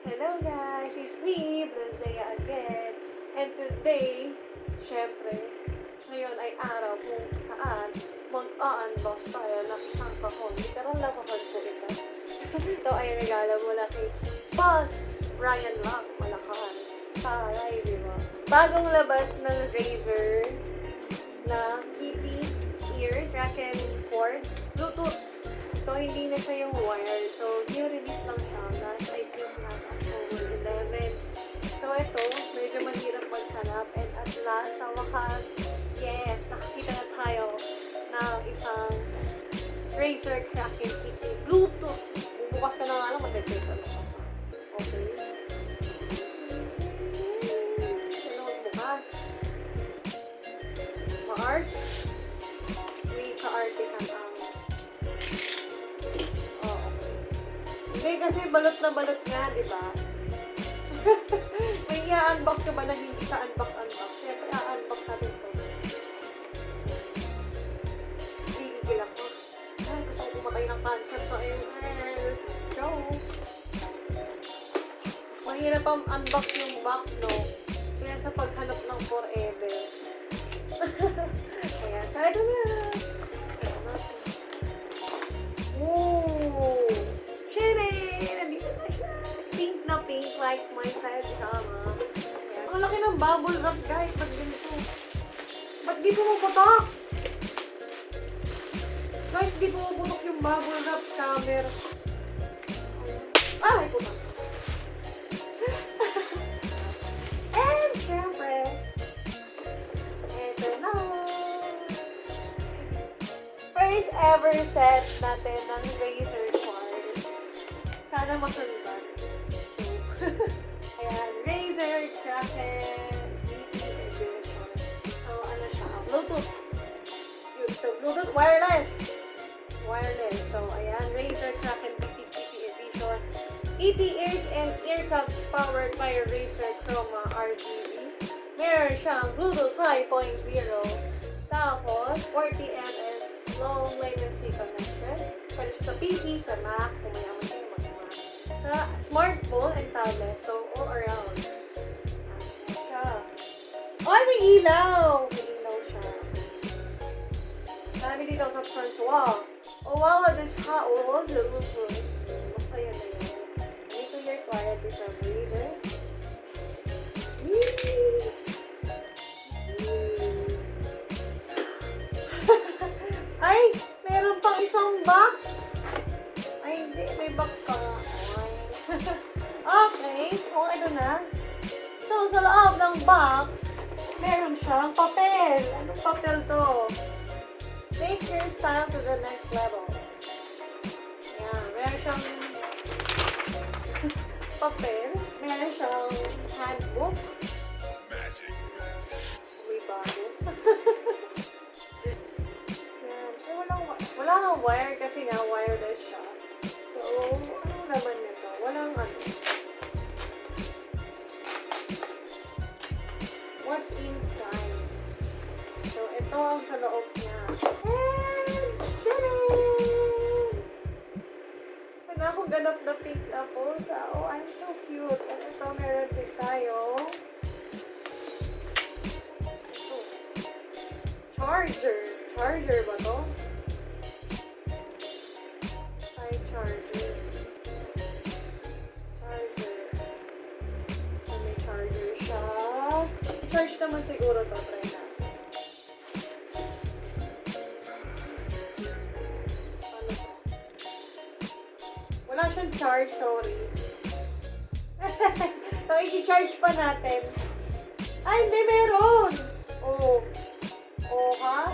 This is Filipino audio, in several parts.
Hello guys, it's me, Blazea again. And today, syempre, ngayon ay araw kung saan mag-unbox tayo ng isang kahon. Literal na kahon po ito. Ito ay regalo mula kay Boss Brian Lang, Malacan. Taray, di ba? Bagong labas ng Razer na kitty ears, Kraken cords, Bluetooth. So, hindi na siya yung wire. So, new release lang siya. Last, I think, last October 11. So, ito, medyo mahirap maghanap. And at last, sa wakas, yes, nakakita na tayo ng isang Razer Kraken kitty Bluetooth. Bubukas ka na nga lang, mag-detect ka na siya. Okay. Ano magbukas? Ma-arts? May ka-arte ka na. Hindi kasi balot na balot nga, di ba? May i-unbox ka ba na hindi ka unbox? Siyempre, i-unbox natin ito. Gigigil ako. Ay, gusto ko pumatay ng cancer sa joke. Mahirap ang unbox yung box, no? Kaya sa paghanap ng forever. Kaya, sa ito na. Ooh! Pink like my pajama. Ang laki ng bubble wrap guys. Ba't ganito? Ba't di pumuputok? Guys, di pumuputok yung bubble wrap scammer. Ay, putok. And syempre, eto na. First ever set natin ng Razer cards. Sana masundan. Ayan, Razer Kraken BT edition. So, ano siya? Bluetooth. Yun. So, Bluetooth wireless. So, ayan, Razer Kraken BT edition. 80 ears and ear cups powered by Razer Chroma RGB. Meron siyang Bluetooth 5.0. Tapos, 40 ms low latency connection. Pwede siya sa PC, sa Mac, kung may aman kayo sa smartphone and tablet. So, all around. Ayan siya. Ay, may ilaw! May ilaw siya. Sabi dito sa front wall. Oh, wow, this hot wall. Basta yan na yun. 2 years warranty sa Razer. Ay, meron pang isang box. Ay, hindi. May box pa nga. Okay, ito na. So, sa loob ng box, meron siyang papel. Anong papel to? Take your style to the next level. Ayan, meron siyang papel. Meron siyang handbook. Magic. May bago. Ayan. Wala nga wire kasi nga wireless siya. So, ano naman nito? Walang ano. What's inside? So, ito ang sa loob niya. And, tadaan! Wala akong ganap na pink na po. Oh, I'm so cute. At ito, meron din tayo. Ito. Charger. Charger ba to? Charger. So, may charger siya. Charge naman siguro to. Try natin. Ano to? Wala siyang charge, sorry. So, i-charge pa natin. Ay, hindi meron! Oh. Oh, ha?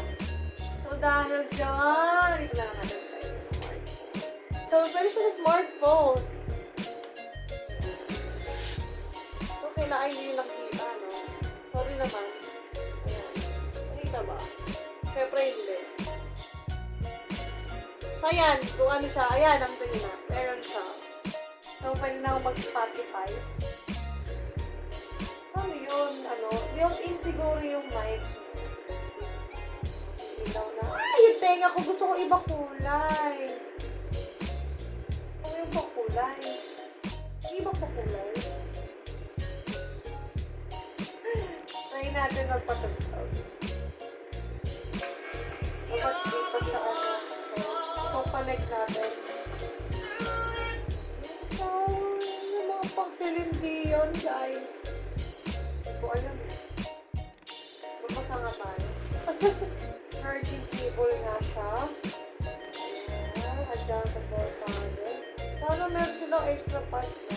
So, dahil dyan. Ito lang natin. So, pwede siya sa smartphone. So, kailangan nyo yung nakita, no? Sorry naman. Ayan. Nakita ba? Siyempre hindi. So, ayan. Kung ano siya. Ayan, ang tingin na. Meron siya. So, pwede na ako mag-Spotify. Ano yun? Ano? Built-in siguro yung mic. Ilaw na. Ay, yung tenga ko. Gusto ko iba kulay. Yung kulay. iba pa kulay. Try natin magpatugtog. Dapat dito siya ano. So, connect natin. Yung mga pang-silindi yun, guys. Hindi ko alam eh. Bumasa nga tayo. Charging cable nga siya. Ayan, adjustable panel. Sana meron silang extra part na.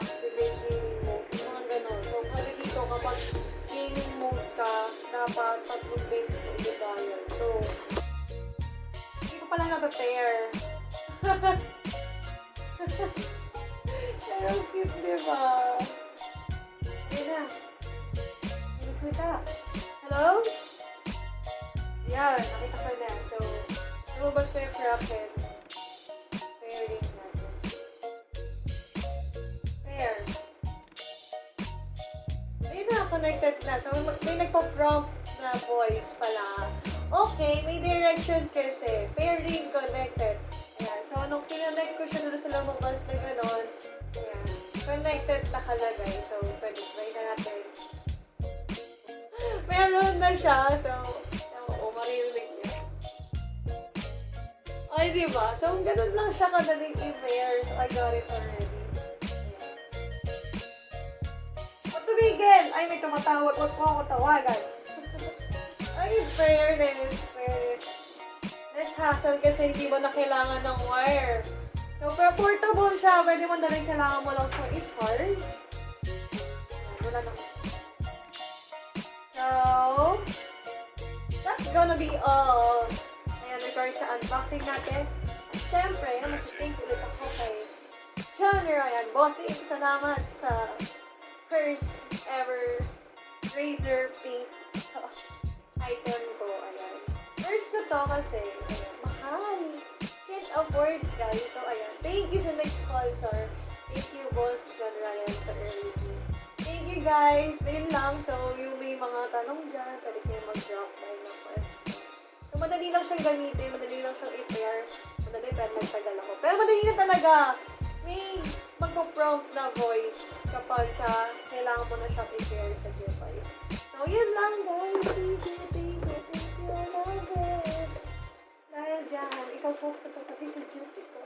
Activate gaming mode. Yung mga ganon. So, kali dito kapag gaming mode ka, dapat 3 beses mo i-dial. So, hindi ko pala na-prepare. Pero cute, diba? Ayan na. Nakita. Hello? Yan, nakita ko na. So, lumabas na yung Kraken. Pairing natin. Pair. Ayun na, connected na. So, may nagpa-prompt na voice pala. Okay, may direction kasi. Pairing connected. Ayan. So, nung kinonnect ko siya doon sa lumabas na gano'n, ayan, connected nakalagay. So, pwede try na natin. Meron na siya. So, maririnig niya. Ay, diba? So, ganun lang siya kadaling i-pair. So, I got it already. Tumigil! Ay, may tumatawag. Huwag po ako tawagan. Ay, fairness. Less hassle kasi hindi mo na kailangan ng wire. So, pero portable siya. Pwede mo na rin kailangan mo lang siyang i-charge. Wala na. So, that's gonna be all. Ayan, regards sa unboxing natin. At syempre, mag-thank ulit ako kay Genre. Ayan, bossing. Salamat sa first ever Razer pink item ko. Ayan. First ko to kasi, ayan, mahal. Can't afford, guys. So, ayan. Thank you sa next sponsor. Thank you, Boss John Ryan sa early team. Thank you, guys. Din lang. So, yung may mga tanong dyan, pwede kayo mag-drop by ng question. So, madali lang siyang gamitin. Madali lang siyang i-pair. Madali, pero nagtagal ako. Pero madali na talaga. May magpo-prompt na voice kapag kailangan mo na siyang i-pair sa device. So, yun lang, guys. Thank you. I love it. Dahil dyan, isaw-soft ko pati sa duty ko.